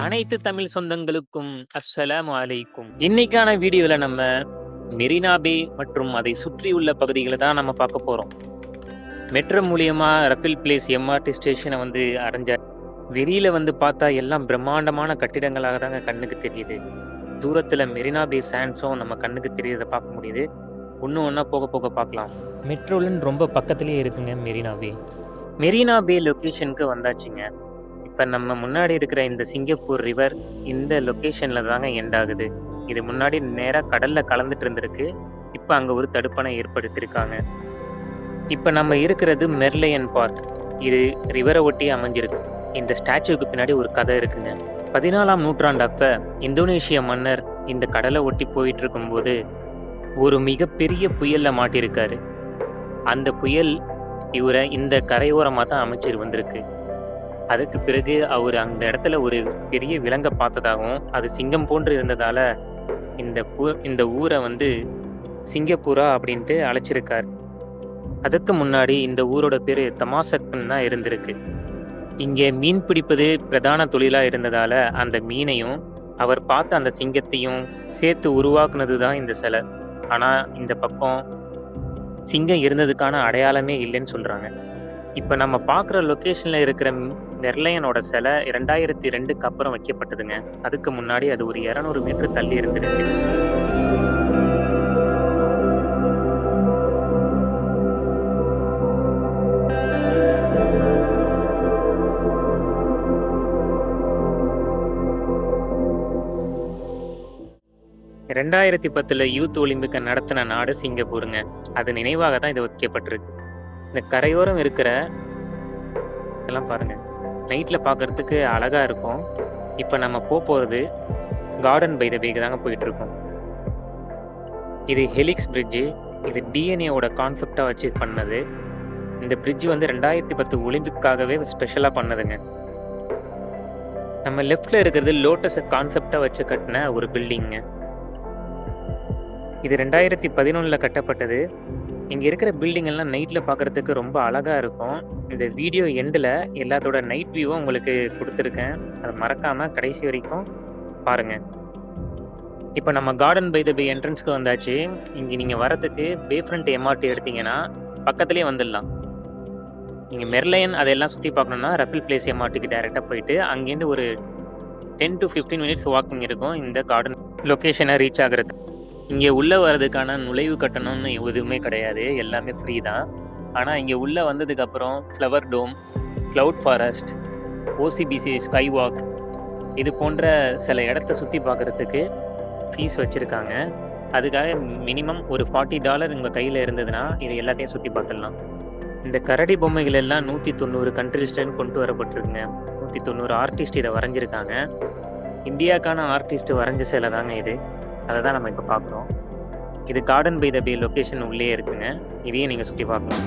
அனைத்து தமிழ் சொந்தங்களுக்கும் அஸ்ஸலாமு அலைக்கும். இன்னைக்கான வீடியோல நம்ம மெரினா பே மற்றும் அதை சுற்றியுள்ள பகுதிகளை தான் நம்ம பார்க்க போறோம். மெட்ரோ மூலியமா ரஃபில் பிளேஸ் எம்ஆர்டி ஸ்டேஷனை அடைஞ்ச வெளியில பார்த்தா எல்லாம் பிரம்மாண்டமான கட்டிடங்களாக தாங்க கண்ணுக்கு தெரியுது. தூரத்துல மெரினா பே சாண்ட்ஸும் நம்ம கண்ணுக்கு தெரியறத பார்க்க முடியுது. ஒன்று ஒன்றா போக போக பார்க்கலாம். மெட்ரோலன்னு ரொம்ப பக்கத்துலேயே இருக்குங்க மெரினா பே. மெரினா பே லொக்கேஷனுக்கு வந்தாச்சுங்க. இப்போ நம்ம முன்னாடி இருக்கிற இந்த சிங்கப்பூர் ரிவர் இந்த லொக்கேஷனில் தாங்க எண்ட் ஆகுது. இது முன்னாடி நேராக கடலில் கலந்துட்டு இருந்திருக்கு. இப்போ அங்கே ஒரு தடுப்பணை ஏற்படுத்தியிருக்காங்க. இப்போ நம்ம இருக்கிறது மெர்லியன் பார்க். இது ரிவரை ஒட்டி அமைஞ்சிருக்கு. இந்த ஸ்டாச்சுவுக்கு பின்னாடி ஒரு கதை இருக்குங்க. 14ஆம் நூற்றாண்டு அப்போ இந்தோனேஷிய மன்னர் இந்த கடலை ஒட்டி போயிட்டு இருக்கும்போது ஒரு மிகப்பெரிய புயலில் மாட்டியிருக்காரு. அந்த புயல் இவரை இந்த கரையோரமாக தான் அமைச்சர் வந்திருக்கு. அதுக்கு பிறகு அவர் அந்த இடத்துல ஒரு பெரிய விலங்கை பார்த்ததாகவும் அது சிங்கம் போன்று இருந்ததால இந்த ஊரை சிங்கப்பூரா அப்படின்ட்டு அழைச்சிருக்காரு. அதுக்கு முன்னாடி இந்த ஊரோட பேர் தமாசக்னு தான் இருந்திருக்கு. இங்கே மீன் பிடிப்பது பிரதான தொழிலாக இருந்ததால அந்த மீனையும் அவர் பார்த்த அந்த சிங்கத்தையும் சேர்த்து உருவாக்குனது தான் இந்த சிலை. ஆனால் இந்த பக்கம் சிங்கம் இருந்ததுக்கான அடையாளமே இல்லைன்னு சொல்கிறாங்க. இப்போ நம்ம பார்க்குற லொக்கேஷனில் இருக்கிற மெர்லியனோட சிலை 2002க்கு அப்புறம் வைக்கப்பட்டதுங்க. அதுக்கு முன்னாடி அது ஒரு 200 மீட்டர் தள்ளி இருந்திருக்கு. ரெண்டாயிரத்தி 10 யூத் ஒலிம்பிக்கை நடத்தின நாடு சிங்கப்பூருங்க. அது நினைவாக தான் இது வைக்கப்பட்டிருக்கு. இந்த கரையோரம் இருக்கிற இதெல்லாம் பாருங்க, நைட்டில் பார்க்கறதுக்கு அழகா இருக்கும். இப்போ நம்ம போகிறது கார்டன் பை த பேக்கு தாங்க போயிட்டு இருக்கோம். இது ஹெலிக்ஸ் பிரிட்ஜு. இது டிஎன்ஏவோட கான்செப்டாக வச்சு பண்ணது. இந்த பிரிட்ஜ் 2010 ஒலிம்பிக்காகவே ஸ்பெஷலாக பண்ணதுங்க. நம்ம லெஃப்டில் இருக்கிறது லோட்டஸை கான்செப்டாக வச்சு கட்டின ஒரு பில்டிங்க. இது 2011 கட்டப்பட்டது. இங்கே இருக்கிற பில்டிங் எல்லாம் நைட்டில் பார்க்குறதுக்கு ரொம்ப அழகாக இருக்கும். இந்த வீடியோ எண்டில் எல்லாத்தோட நைட் வியூவை உங்களுக்கு கொடுத்துருக்கேன். அதை மறக்காமல் கடைசி வரைக்கும் பாருங்கள். இப்போ நம்ம கார்டன் பை த பே என்ட்ரன்ஸ்க்கு வந்தாச்சு. இங்கே நீங்கள் வரதுக்கு பே ஃப்ரண்ட் எம்ஆர்டி எடுத்தீங்கன்னா பக்கத்துலேயே வந்துடலாம். நீங்கள் மெர்லியன் அதெல்லாம் சுற்றி பார்க்கணுன்னா ரஃபில் பிளேஸ் எம்ஆர்டிக்கு டைரெக்டாக போயிட்டு அங்கேருந்து ஒரு 10 to 15 மினிட்ஸ் வாக்கிங் இருக்கும் இந்த கார்டன் லொக்கேஷனை ரீச் ஆகிறது. இங்கே உள்ளே வர்றதுக்கான நுழைவு கட்டணம்னு எதுவுமே கிடையாது, எல்லாமே ஃப்ரீ தான். ஆனால் இங்கே உள்ளே வந்ததுக்கப்புறம் flower dome, cloud forest, OCBC sky walk இது போன்ற சில இடத்த சுற்றி பார்க்குறதுக்கு ஃபீஸ் வச்சுருக்காங்க. அதுக்காக மினிமம் ஒரு $40 உங்கள் கையில் இருந்ததுன்னா இது எல்லாத்தையும் சுற்றி பார்த்துடலாம். இந்த கரடி பொம்மைகள் எல்லாம் 190 கண்ட்ரிஸ்டன்னு கொண்டு வரப்பட்டிருக்குங்க. 190 ஆர்டிஸ்ட் இதை வரைஞ்சிருக்காங்க. இந்தியாவுக்கான ஆர்டிஸ்ட் வரைஞ்ச சிலை தாங்க இது. அதை தான் நம்ம இப்போ பார்க்குறோம். இது garden by the bay location உள்ளே இருக்குங்க. இதையும் நீங்கள் சுற்றி பார்க்கலாம்.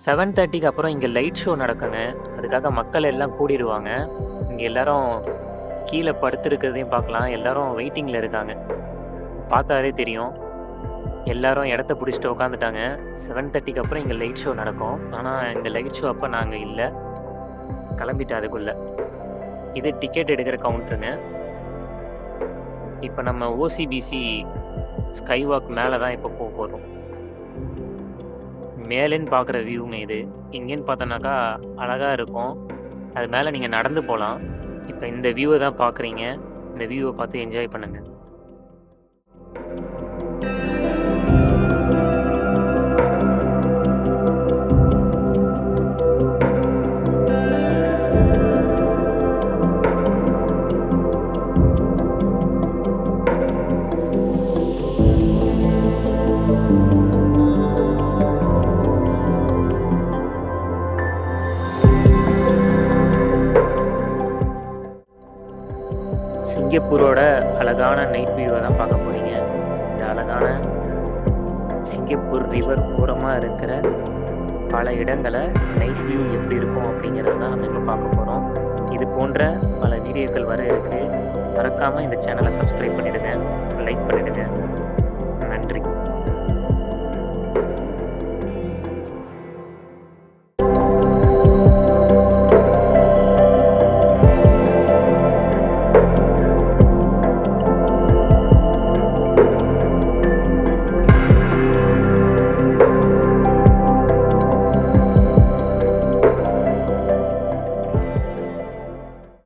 செவன் 7:30க்கு அப்புறம் இங்கே லைட் ஷோ நடக்குங்க. அதுக்காக மக்கள் எல்லாம் கூடிடுவாங்க. இங்கே எல்லாரும் கீழே படுத்துருக்கிறதையும் பார்க்கலாம். எல்லாரும் வெயிட்டிங்கில் இருக்காங்க. பார்த்தாலே தெரியும், எல்லாரும் இடத்த பிடிச்சிட்டு உட்காந்துட்டாங்க. 7:30க்கு அப்புறம் இங்கே லைட் ஷோ நடக்கும். ஆனால் இந்த லைட் ஷோ அப்போ நாங்கள் இல்லை, கிளம்பிட்டேன் அதுக்குள்ளே. இது டிக்கெட் எடுக்கிற கவுண்டருங்க. இப்போ நம்ம ஓசிபிசி ஸ்கை வாக் மேலே தான் இப்போ போக போகிறோம். மேலேன்னு பார்க்குற வியூங்க இது. இங்கேன்னு பார்த்தோன்னாக்கா அழகாக இருக்கும். அது மேலே நீங்கள் நடந்து போகலாம். இப்போ இந்த வியூவை தான் பார்க்குறீங்க. இந்த வியூவை பார்த்து என்ஜாய் பண்ணுங்கள். சிங்கப்பூரோட அழகான நைட் வியூவை தான் பார்க்க போறீங்க. இந்த அழகான சிங்கப்பூர் ரிவர் ஓரமா இருக்கிற பல இடங்கள நைட் வியூ எப்படி இருக்கும் அப்படிங்கிறத தான் நம்ம இப்ப பார்க்க போறோம். இது போன்ற பல வீடியோக்கள் வர இருக்கு. மறக்காம இந்த சேனலை சப்ஸ்கிரைப் பண்ணிடுங்க, லைக் பண்ணிடுங்க. நன்றி.